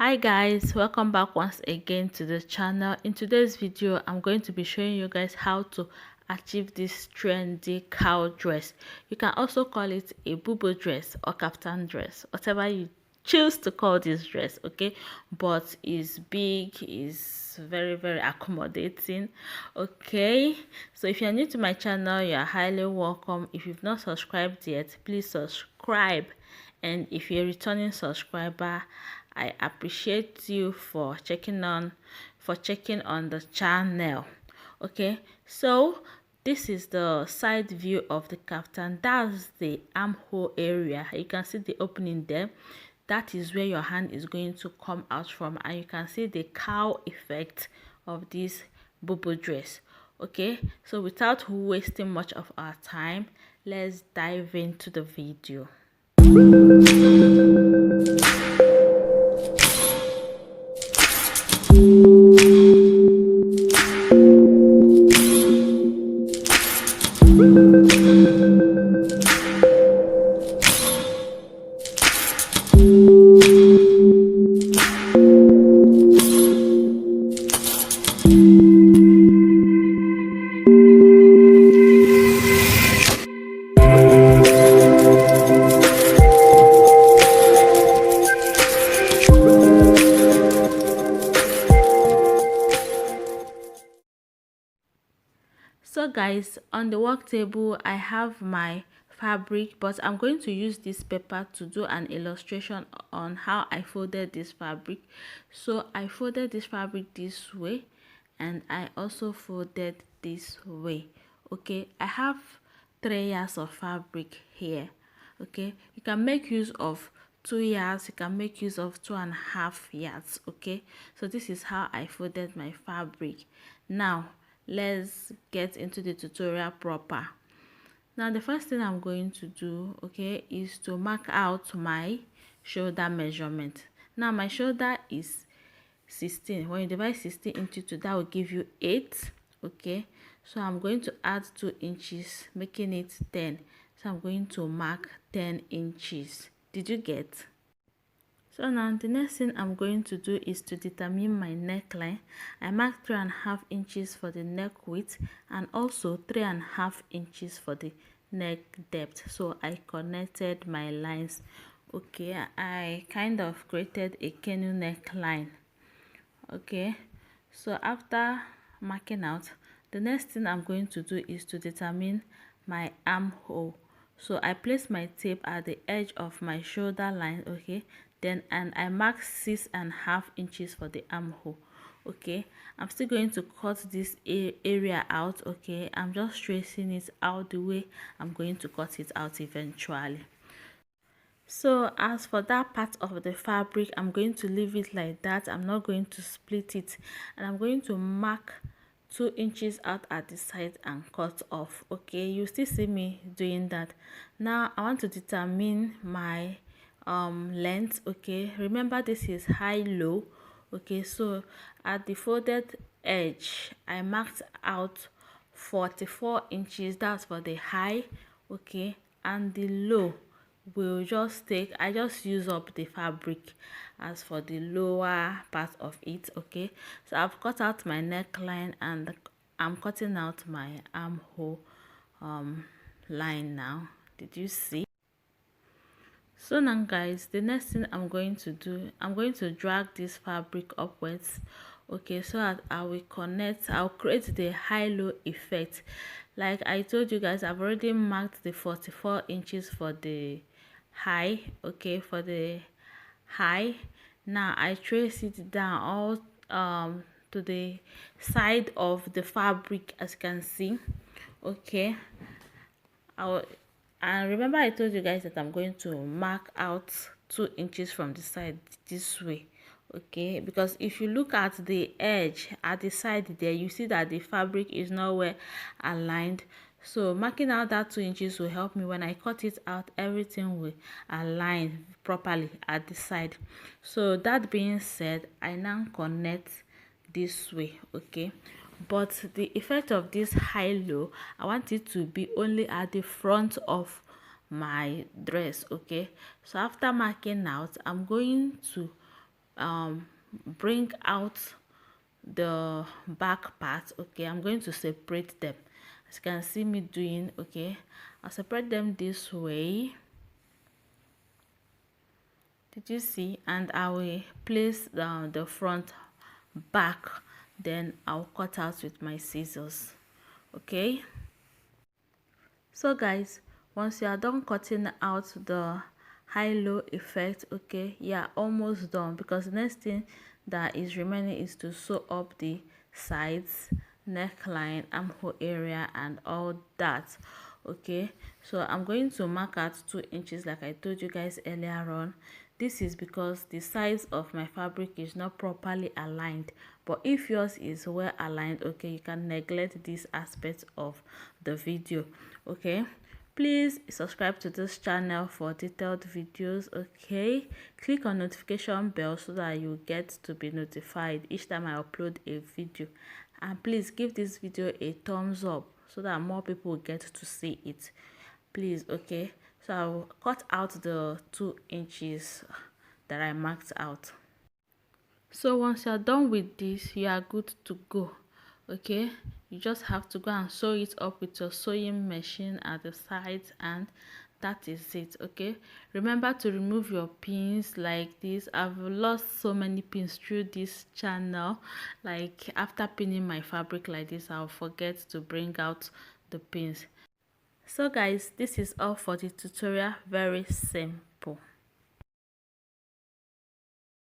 Hi guys, welcome back once again to the channel. In today's video I'm going to be showing you guys how to achieve this trendy cow dress. You can also call it a bubu dress or kaftan dress, whatever you choose to call this dress, okay? But it's big, it's very accommodating, okay? So if you're new to my channel, you're highly welcome. If you've not subscribed yet, please subscribe. And if you're a returning subscriber, I appreciate you for checking on the channel. Okay, so this is the side view of the kaftan. That's the armhole area. You can see the opening there. That is where your hand is going to come out from, and you can see the cow effect of this bubu dress. Okay, so without wasting much of our time, let's dive into the video. So guys, on the work table I have my fabric, but I'm going to use this paper to do an illustration on how I folded this fabric. So I folded this fabric this way, and I also folded this way. Okay, I have 3 yards of fabric here. Okay, you can make use of 2 yards, you can make use of 2.5 yards. Okay, so this is how I folded my fabric. Now let's get into the tutorial proper. Now the first thing I'm going to do, okay, is to mark out my shoulder measurement. Now my shoulder is 16. When you divide 16 into 2, that will give you 8. Okay, so I'm going to add 2 inches, making it 10. So I'm going to mark 10 inches. Did you get? So now the next thing I'm going to do is to determine my neckline. I marked 3.5 inches for the neck width and also 3.5 inches for the neck depth. So I connected my lines. Okay, I kind of created a canoe neckline. Okay, so after marking out, the next thing I'm going to do is to determine my armhole. So I place my tape at the edge of my shoulder line, okay, then and I mark 6.5 inches for the armhole. Okay, I'm still going to cut this area out. Okay, I'm just tracing it out the way I'm going to cut it out eventually. So as for that part of the fabric, I'm going to leave it like that. I'm not going to split it, and I'm going to mark 2 inches out at the side and cut off. Okay, you still see me doing that. Now I want to determine my length. Okay, remember this is high low. Okay, so at the folded edge I marked out 44 inches. That's for the high. Okay, and the low will just take, I just use up the fabric as for the lower part of it. Okay, so I've cut out my neckline and I'm cutting out my armhole line now. Did you see? So now guys, the next thing I'm going to do, I'm going to drag this fabric upwards. Okay, so that I will connect, I'll create the high-low effect. Like I told you guys, I've already marked the 44 inches for the high. Okay, for the high, now I trace it down all to the side of the fabric, as you can see. Okay, and remember I told you guys that I'm going to mark out 2 inches from the side this way. Okay, because if you look at the edge at the side there, you see that the fabric is not well aligned. So marking out that 2 inches will help me when I cut it out, everything will align properly at the side. So that being said, I now connect this way. Okay, but the effect of this high low, I want it to be only at the front of my dress. Okay, so after marking out, I'm going to bring out the back part. Okay, I'm going to separate them as you can see me doing. Okay, I'll separate them this way. Did you see? And I will place down the front back, then I'll cut out with my scissors. Okay, so guys, once you are done cutting out the high-low effect, okay, yeah, almost done, because the next thing that is remaining is to sew up the sides, neckline, armhole area, and all that. Okay, so I'm going to mark out 2 inches like I told you guys earlier on. This is because the size of my fabric is not properly aligned, but if yours is well aligned, okay, you can neglect this aspect of the video. Okay, please subscribe to this channel for detailed videos. Okay, click on notification bell so that you get to be notified each time I upload a video, and please give this video a thumbs up so that more people get to see it, please. Okay, so I'll cut out the 2 inches that I marked out. So once you're done with this, you are good to go. Okay, you just have to go and sew it up with your sewing machine at the sides, and that is it. Okay, remember to remove your pins like this. I've lost so many pins through this channel. Like after pinning my fabric like this, I'll forget to bring out the pins. So guys, this is all for the tutorial. Very simple.